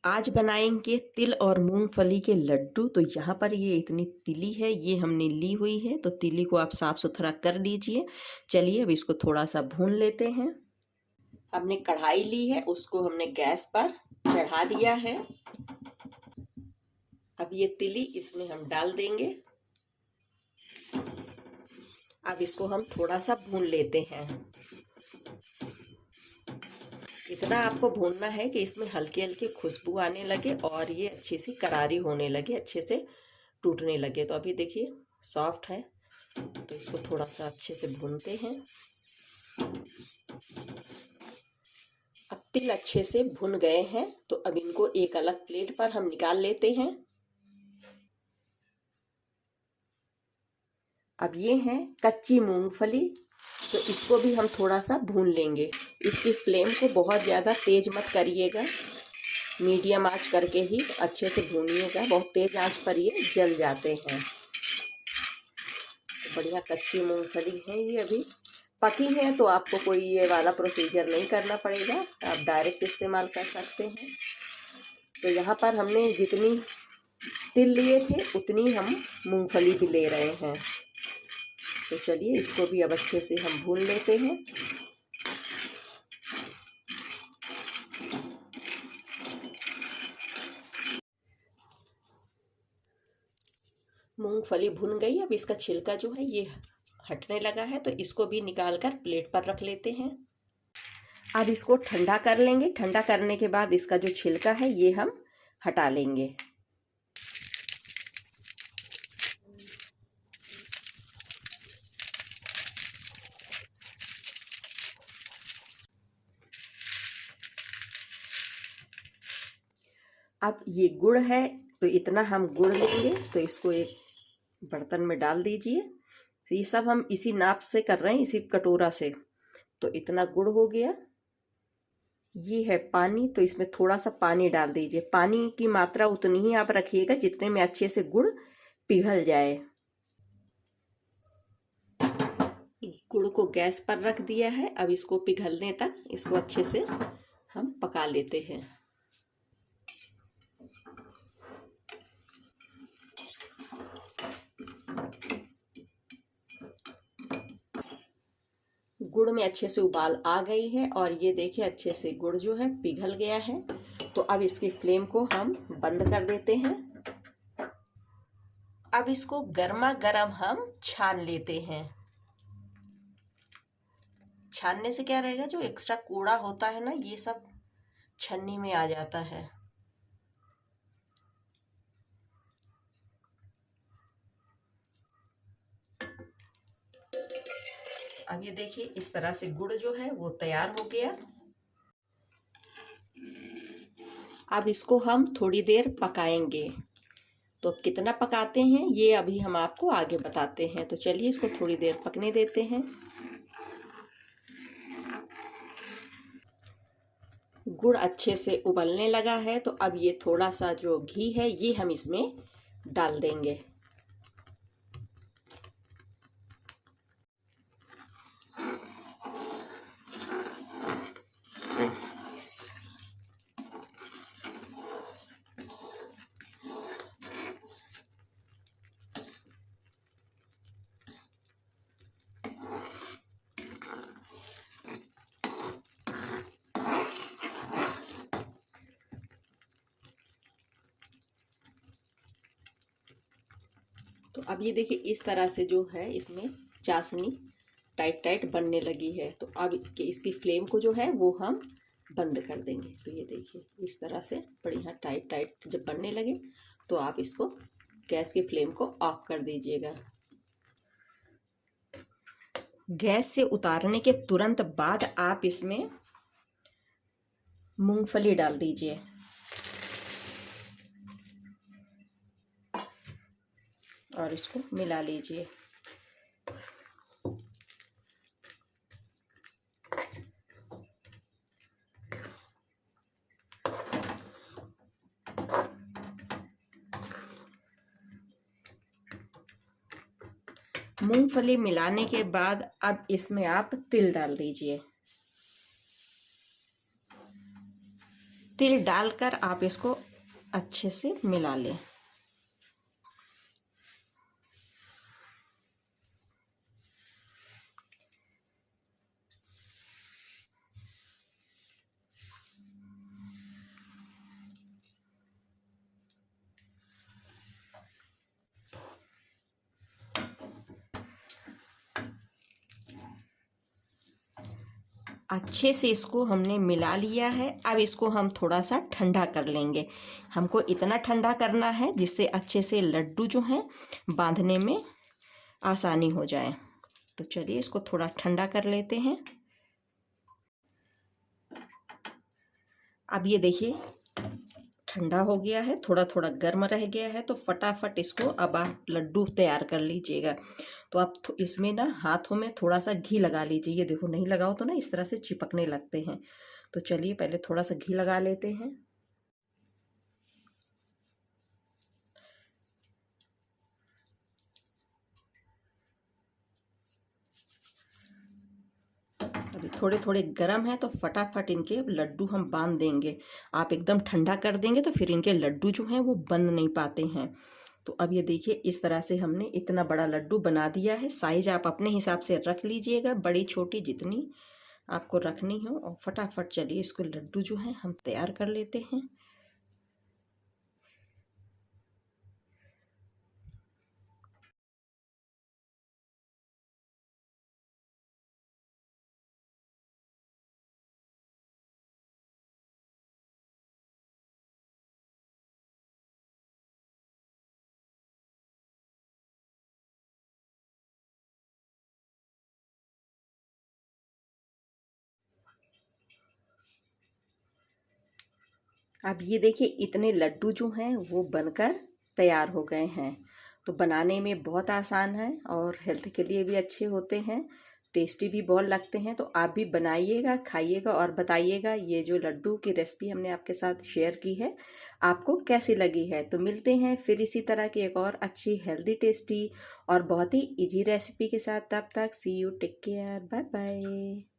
आज बनाएंगे तिल और मूंगफली के लड्डू। तो यहाँ पर ये इतनी तिली है, ये हमने ली हुई है। तो तिली को आप साफ सुथरा कर लीजिए। चलिए अब इसको थोड़ा सा भून लेते हैं। हमने कढ़ाई ली है, उसको हमने गैस पर चढ़ा दिया है। अब ये तिली इसमें हम डाल देंगे। अब इसको हम थोड़ा सा भून लेते हैं। इतना आपको भूनना है कि इसमें हल्की हल्की खुशबू आने लगे और ये अच्छी सी करारी होने लगे, अच्छे से टूटने लगे। तो अभी देखिए सॉफ्ट है, तो इसको थोड़ा सा अच्छे से भूनते हैं। अब तिल अच्छे से भुन गए हैं, तो अब इनको एक अलग प्लेट पर हम निकाल लेते हैं। अब ये है कच्ची मूंगफली, तो इसको भी हम थोड़ा सा भून लेंगे। इसकी फ्लेम को बहुत ज़्यादा तेज मत करिएगा, मीडियम आंच करके ही अच्छे से भूनिएगा। बहुत तेज आंच पर ये जल जाते हैं। बढ़िया कच्ची मूंगफली है, ये अभी पकी है, तो आपको कोई ये वाला प्रोसीजर नहीं करना पड़ेगा, आप डायरेक्ट इस्तेमाल कर सकते हैं। तो यहाँ पर हमने जितनी तिल लिए थे उतनी हम मूंगफली भी ले रहे हैं। तो चलिए इसको भी अब अच्छे से हम भून लेते हैं। मूंगफली भुन गई। अब इसका छिलका जो है ये हटने लगा है, तो इसको भी निकाल कर प्लेट पर रख लेते हैं। अब इसको ठंडा कर लेंगे। ठंडा करने के बाद इसका जो छिलका है ये हम हटा लेंगे। अब ये गुड़ है, तो इतना हम गुड़ लेंगे, तो इसको एक बर्तन में डाल दीजिए। तो ये सब हम इसी नाप से कर रहे हैं, इसी कटोरा से। तो इतना गुड़ हो गया। ये है पानी, तो इसमें थोड़ा सा पानी डाल दीजिए। पानी की मात्रा उतनी ही आप रखिएगा जितने में अच्छे से गुड़ पिघल जाए। गुड़ को गैस पर रख दिया है। अब इसको पिघलने तक इसको अच्छे से हम पका लेते हैं। गुड़ में अच्छे से उबाल आ गई है और ये देखिए अच्छे से गुड़ जो है पिघल गया है। तो अब इसकी फ्लेम को हम बंद कर देते हैं। अब इसको गर्मा गर्म हम छान लेते हैं। छानने से क्या रहेगा, जो एक्स्ट्रा कूड़ा होता है ना, ये सब छन्नी में आ जाता है। अब ये देखिए इस तरह से गुड़ जो है वो तैयार हो गया। अब इसको हम थोड़ी देर पकाएंगे। तो कितना पकाते हैं ये अभी हम आपको आगे बताते हैं। तो चलिए इसको थोड़ी देर पकने देते हैं। गुड़ अच्छे से उबलने लगा है, तो अब ये थोड़ा सा जो घी है ये हम इसमें डाल देंगे। तो अब ये देखिए इस तरह से जो है इसमें चाशनी टाइट टाइट बनने लगी है। तो अब इसकी फ्लेम को जो है वो हम बंद कर देंगे। तो ये देखिए इस तरह से बढ़िया टाइट टाइट जब बनने लगे, तो आप इसको गैस की फ्लेम को ऑफ कर दीजिएगा। गैस से उतारने के तुरंत बाद आप इसमें मूंगफली डाल दीजिए और इसको मिला लीजिए। मूंगफली मिलाने के बाद अब इसमें आप तिल डाल दीजिए। तिल डालकर आप इसको अच्छे से मिला लें। अच्छे से इसको हमने मिला लिया है। अब इसको हम थोड़ा सा ठंडा कर लेंगे। हमको इतना ठंडा करना है जिससे अच्छे से लड्डू जो हैं बांधने में आसानी हो जाए। तो चलिए इसको थोड़ा ठंडा कर लेते हैं। अब ये देखिए ठंडा हो गया है, थोड़ा थोड़ा गर्म रह गया है। तो फटाफट इसको अब आप लड्डू तैयार कर लीजिएगा। तो आप इसमें ना हाथों में थोड़ा सा घी लगा लीजिए। ये देखो नहीं लगाओ तो ना इस तरह से चिपकने लगते हैं। तो चलिए पहले थोड़ा सा घी लगा लेते हैं। अभी थोड़े थोड़े गर्म है तो फटाफट इनके लड्डू हम बांध देंगे। आप एकदम ठंडा कर देंगे तो फिर इनके लड्डू जो हैं वो बंध नहीं पाते हैं। तो अब ये देखिए इस तरह से हमने इतना बड़ा लड्डू बना दिया है। साइज आप अपने हिसाब से रख लीजिएगा, बड़ी छोटी जितनी आपको रखनी हो। और फटाफट चलिए इसको लड्डू जो हैं हम तैयार कर लेते हैं। अब ये देखिए इतने लड्डू जो हैं वो बनकर तैयार हो गए हैं। तो बनाने में बहुत आसान है और हेल्थ के लिए भी अच्छे होते हैं, टेस्टी भी बहुत लगते हैं। तो आप भी बनाइएगा, खाइएगा और बताइएगा ये जो लड्डू की रेसिपी हमने आपके साथ शेयर की है आपको कैसी लगी है। तो मिलते हैं फिर इसी तरह की एक और अच्छी हेल्दी टेस्टी और बहुत ही इजी रेसिपी के साथ। तब तक see you, take care, bye bye.